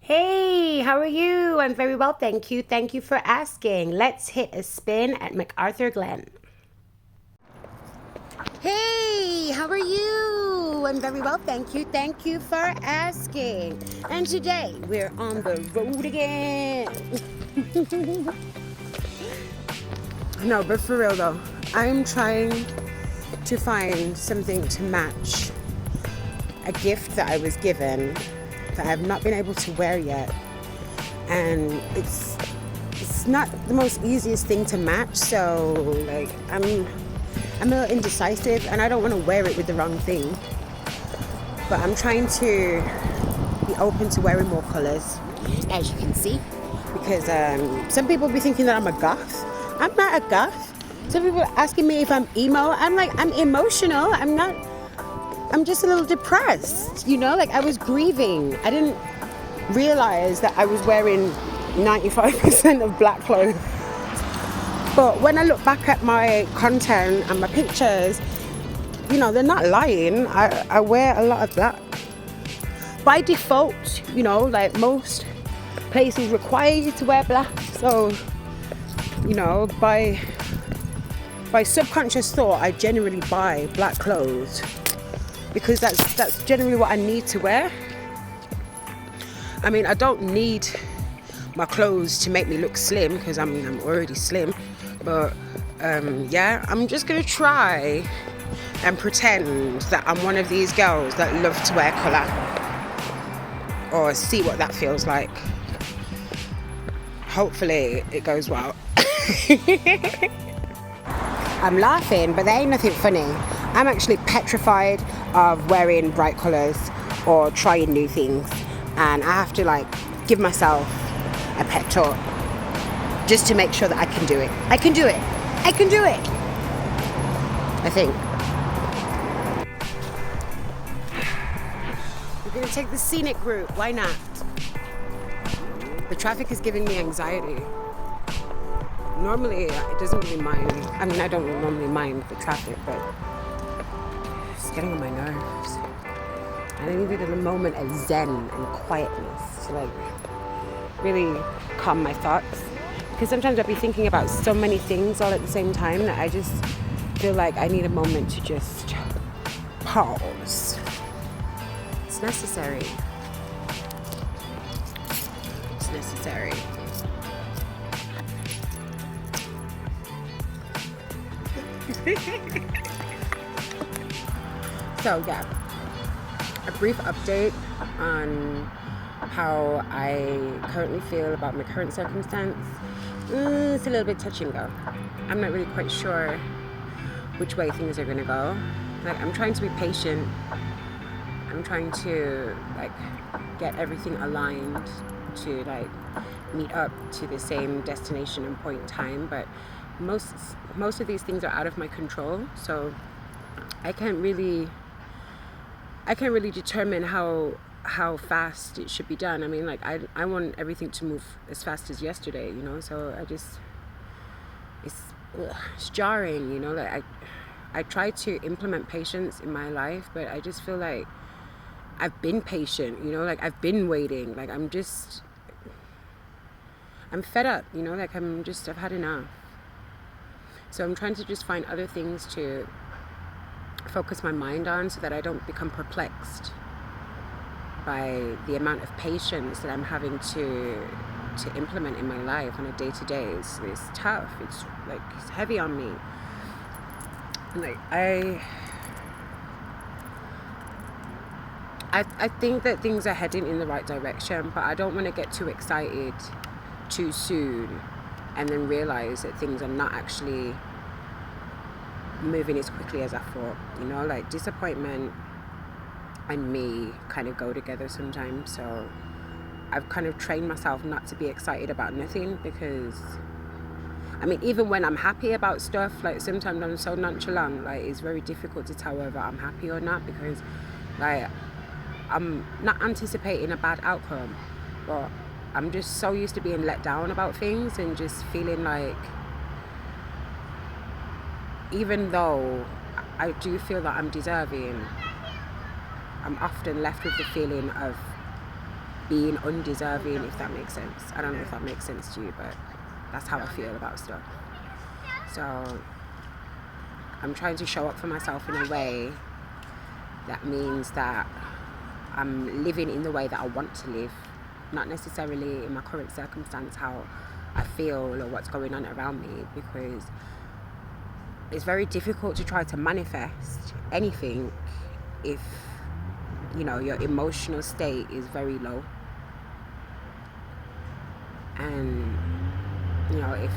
Hey, how are you? I'm very well, thank you. Thank you for asking. Let's hit a spin at MacArthur Glen. Hey, how are you? I'm very well, thank you. Thank you for asking. And today we're on the road again. No, but for real though, I'm trying to find something to match a gift that I was given that I've not been able to wear yet. And it's not the most easiest thing to match, so like I'm a little indecisive and I don't want to wear it with the wrong thing, but I'm trying to be open to wearing more colors, as you can see, because some people be thinking that I'm a goth. I'm not a goth. Some people are asking me if I'm emo. I'm like, I'm emotional. I'm not. I'm just a little depressed, like I was grieving. I didn't realize that I was wearing 95% of black clothes. But when I look back at my content and my pictures, they're not lying. I wear a lot of black. By default, like most places require you to wear black. So, by subconscious thought, I generally buy black clothes because that's generally what I need to wear. I mean, I don't need my clothes to make me look slim because I'm already slim. But I'm just gonna try and pretend that I'm one of these girls that love to wear colour, or see what that feels like. Hopefully it goes well. I'm laughing, but there ain't nothing funny. I'm actually petrified of wearing bright colours or trying new things, and I have to give myself a pep talk just to make sure that I can do it. I can do it. I can do it. I think. We're going to take the scenic route. Why not? The traffic is giving me anxiety. Normally, it doesn't really mind. I mean, I don't normally mind the traffic, but it's getting on my nerves. And I needed a moment of zen and quietness to really calm my thoughts. Because sometimes I'll be thinking about so many things all at the same time that I just feel like I need a moment to just pause. It's necessary. It's necessary. So yeah, a brief update on how I currently feel about my current circumstance. It's a little bit touch and go. I'm not really quite sure which way things are gonna go. I'm trying to be patient. I'm trying to get everything aligned to meet up to the same destination and point in time, but most of these things are out of my control, so I can't really determine how fast it should be done. I mean, I want everything to move as fast as yesterday, so it's jarring, I try to implement patience in my life, but I just feel like I've been patient, I've been waiting, I'm fed up, I've had enough. So I'm trying to just find other things to focus my mind on so that I don't become perplexed by the amount of patience that I'm having to implement in my life on a day-to-day. It's tough. It's heavy on me. And I think that things are heading in the right direction, but I don't want to get too excited too soon and then realize that things are not actually moving as quickly as I thought. Disappointment and me kind of go together sometimes, so I've kind of trained myself not to be excited about nothing, because I mean, even when I'm happy about stuff, sometimes I'm so nonchalant, it's very difficult to tell whether I'm happy or not, because I'm not anticipating a bad outcome, but I'm just so used to being let down about things and just feeling like, even though I do feel that I'm deserving, I'm often left with the feeling of being undeserving, if that makes sense. I don't know if that makes sense to you, but that's how I feel about stuff. So I'm trying to show up for myself in a way that means that I'm living in the way that I want to live, not necessarily in my current circumstance how I feel or what's going on around me, because it's very difficult to try to manifest anything if, you know, your emotional state is very low. And, you know, if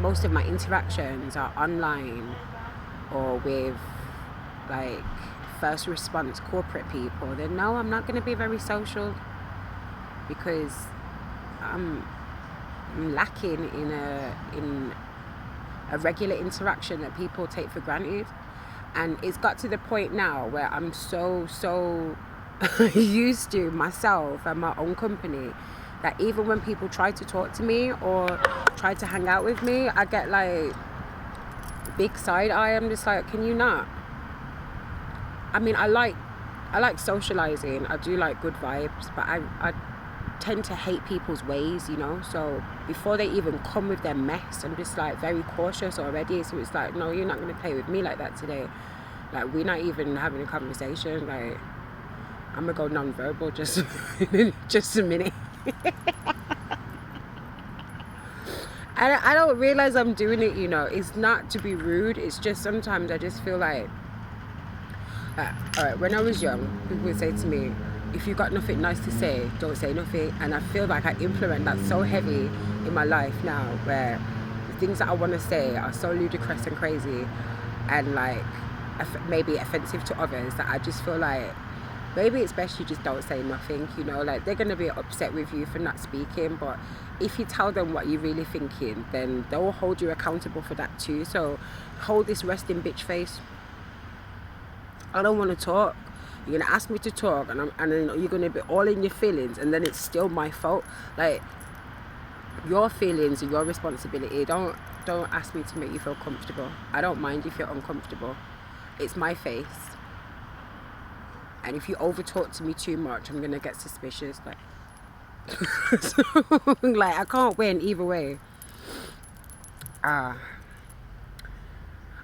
most of my interactions are online or with like first response corporate people, then no, I'm not going to be very social, because I'm lacking in a regular interaction that people take for granted. And it's got to the point now where I'm so used to myself and my own company that even when people try to talk to me or try to hang out with me, I get like big side eye. I'm just like, can you not? I mean, I like socializing. I do like good vibes, but I tend to hate people's ways, you know. So before they even come with their mess, I'm just like very cautious already. So it's like, no, you're not going to play with me like that today. Like, we're not even having a conversation. Like, I'm gonna go non-verbal just just a minute. I don't realize I'm doing it, you know. It's not to be rude. It's just sometimes I just feel like, all right, when I was young, people would say to me, if you got nothing nice to say, don't say nothing. And I feel like I implement that so heavy in my life now, where the things that I want to say are so ludicrous and crazy and like maybe offensive to others, that I just feel like maybe it's best you just don't say nothing, you know. Like, they're going to be upset with you for not speaking, but if you tell them what you're really thinking, then they'll hold you accountable for that too. So hold this resting bitch face. I don't want to talk. You're going to ask me to talk, and then you're going to be all in your feelings, and then it's still my fault. Like, your feelings are your responsibility. Don't ask me to make you feel comfortable. I don't mind if you're uncomfortable. It's my face. And if you over talk to me too much, I'm gonna get suspicious. Like, like, I can't win either way. I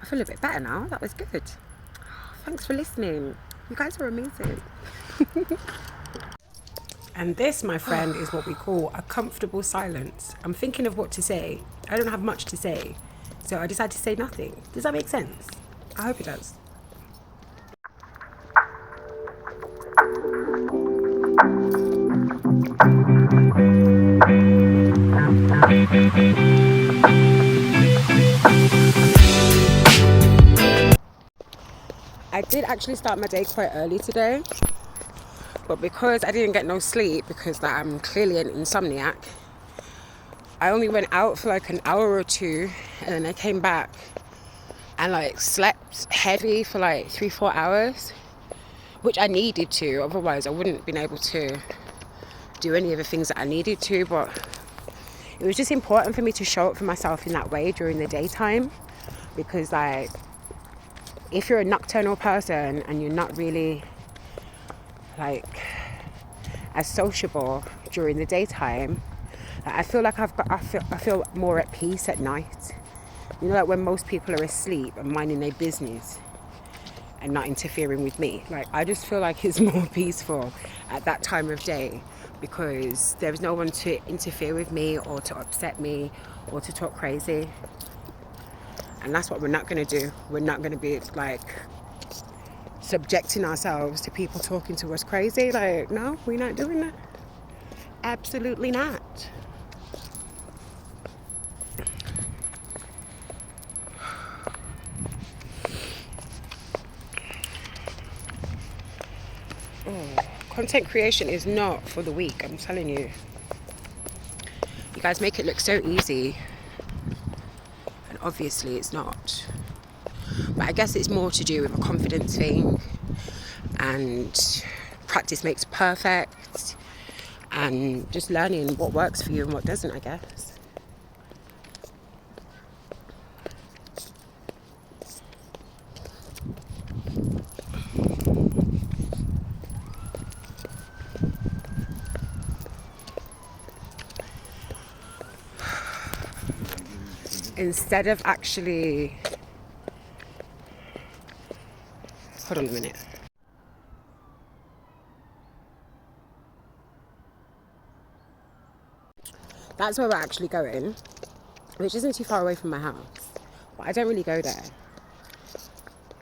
feel a bit better now. That was good. Thanks for listening. You guys are amazing. And this, my friend, is what we call a comfortable silence. I'm thinking of what to say. I don't have much to say, so I decided to say nothing. Does that make sense? I hope it does. I did actually start my day quite early today, but because I didn't get no sleep, because I'm clearly an insomniac, I only went out for like an hour or two, and then I came back and like slept heavy for like 3-4 hours, which I needed to, otherwise I wouldn't have been able to do any of the things that I needed to. But it was just important for me to show up for myself in that way during the daytime, because like, if you're a nocturnal person and you're not really like as sociable during the daytime, I feel like I feel more at peace at night. You know, like when most people are asleep and minding their business and not interfering with me. Like, I just feel like it's more peaceful at that time of day, because there's no one to interfere with me or to upset me or to talk crazy. And that's what we're not going to do. We're not going to be like subjecting ourselves to people talking to us crazy. Like, no, we're not doing that. Absolutely not. Content creation is not for the weak, I'm telling you. You guys make it look so easy, and obviously it's not. But I guess it's more to do with a confidence thing, and practice makes perfect, and just learning what works for you and what doesn't, I guess. instead of actually, hold on a minute. That's where we're actually going, which isn't too far away from my house, but I don't really go there.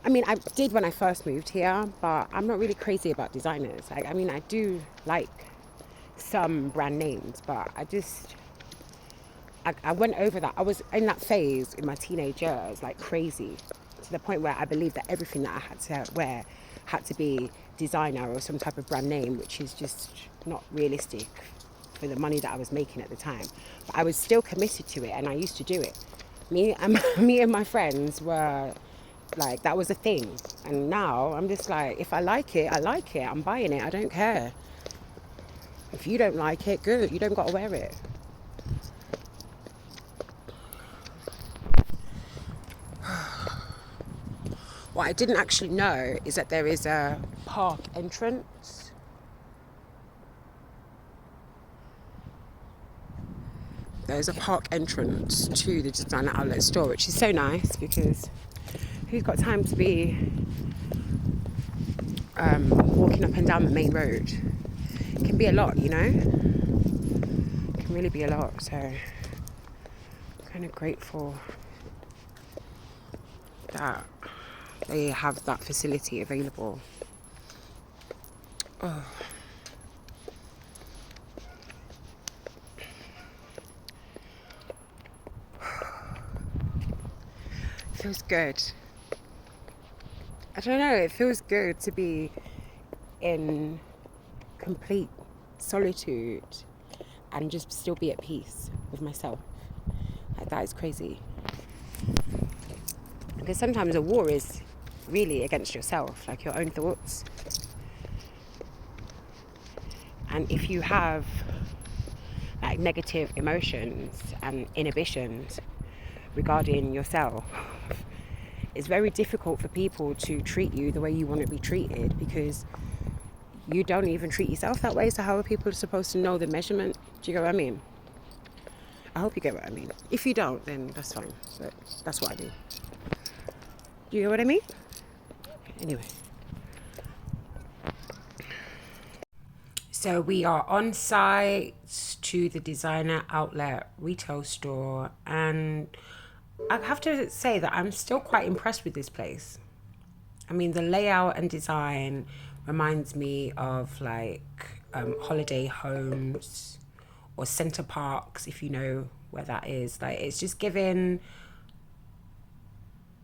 I mean, I did when I first moved here, but I'm not really crazy about designers. Like, I mean, I do like some brand names, but I went over that. I was in that phase in my teenage years, like crazy, to the point where I believed that everything that I had to wear had to be designer or some type of brand name, which is just not realistic for the money that I was making at the time. But I was still committed to it, and I used to do it. Me and my friends were like, that was a thing. And now I'm just like, if I like it, I like it. I'm buying it. I don't care. If you don't like it, good. You don't got to wear it. What I didn't actually know is that there is a park entrance. There's a park entrance to the designer outlet store, which is so nice because who's got time to be walking up and down the main road? It can be a lot, you know? It can really be a lot. So I'm kind of grateful that they have that facility available. Oh. Feels good. I don't know, it feels good to be in complete solitude and just still be at peace with myself. Like, that is crazy. Because sometimes a war is really against yourself, like your own thoughts. And if you have like negative emotions and inhibitions regarding yourself, it's very difficult for people to treat you the way you want to be treated, because you don't even treat yourself that way. So how are people supposed to know the measurement? Do you get what I mean? I hope you get what I mean. If you don't, then that's fine, but that's what I do. Do you get what I mean? Anyway, so we are on site to the designer outlet retail store, and I have to say that I'm still quite impressed with this place. I mean, the layout and design reminds me of like holiday homes or center parks, if you know where that is. Like, it's just giving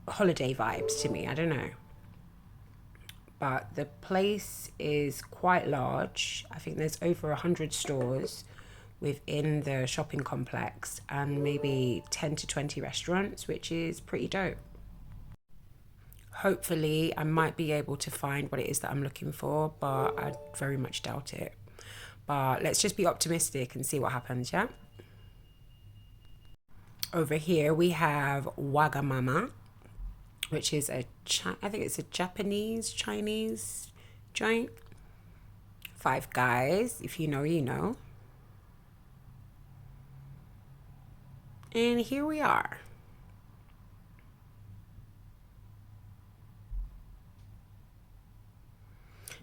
holiday vibes to me. I don't know. But the place is quite large. I think there's over 100 stores within the shopping complex and maybe 10 to 20 restaurants, which is pretty dope. Hopefully I might be able to find what it is that I'm looking for, but I very much doubt it. But let's just be optimistic and see what happens, yeah? Over here we have Wagamama, which is I think it's a Chinese joint. Five Guys, if you know, you know. And here we are.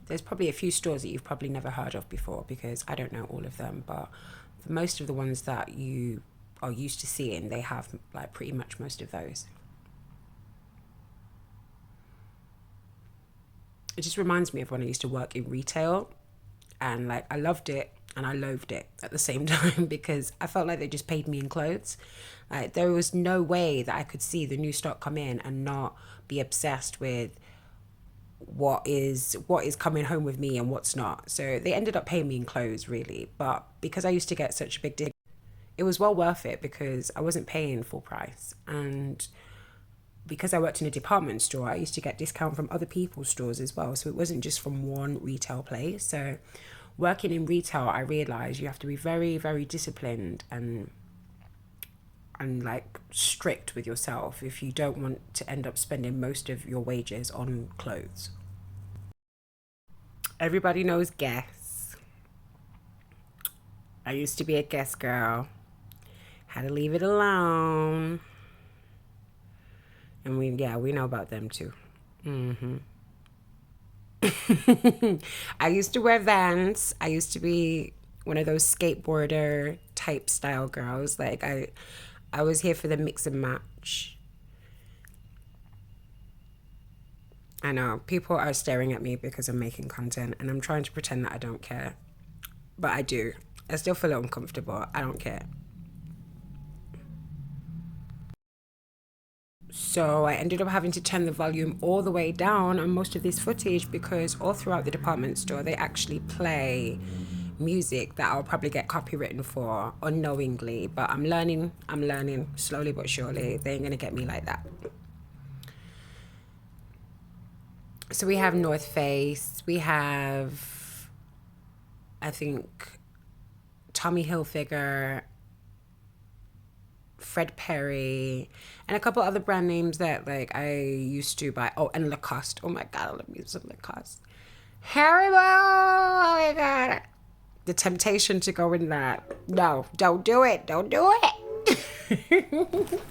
There's probably a few stores that you've probably never heard of before, because I don't know all of them, but for most of the ones that you are used to seeing, they have like pretty much most of those. It just reminds me of when I used to work in retail, and like I loved it and I loathed it at the same time, because I felt like they just paid me in clothes. Like, there was no way that I could see the new stock come in and not be obsessed with what is coming home with me and what's not. So they ended up paying me in clothes, really. But because I used to get such a big deal, it was well worth it, because I wasn't paying full price. And because I worked in a department store, I used to get discount from other people's stores as well. So it wasn't just from one retail place. So working in retail, I realized you have to be very, very disciplined and like strict with yourself if you don't want to end up spending most of your wages on clothes. Everybody knows Guess. I used to be a Guess girl. Had to leave it alone. And we know about them too. I used to wear Vans. I used to be one of those skateboarder type style girls. Like I was here for the mix and match. I know people are staring at me because I'm making content and I'm trying to pretend that I don't care. But I do. I still feel uncomfortable. I don't care. So I ended up having to turn the volume all the way down on most of this footage because all throughout the department store they actually play music that I'll probably get copywritten for unknowingly. But I'm learning slowly but surely. They ain't gonna get me like that. So we have North Face, we have, I think, Tommy Hilfiger, Fred Perry, and a couple other brand names that like I used to buy. Oh, and Lacoste. Oh my god, I love me some Lacoste. Haribo. Oh my god. The temptation to go in that. No, don't do it. Don't do it.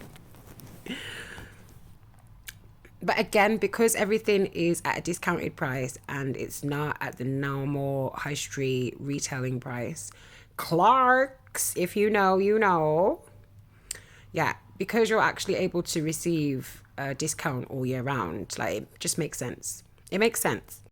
But again, because everything is at a discounted price and it's not at the normal high street retailing price, Clark's, if you know, you know. Yeah, because you're actually able to receive a discount all year round, like it just makes sense. It makes sense.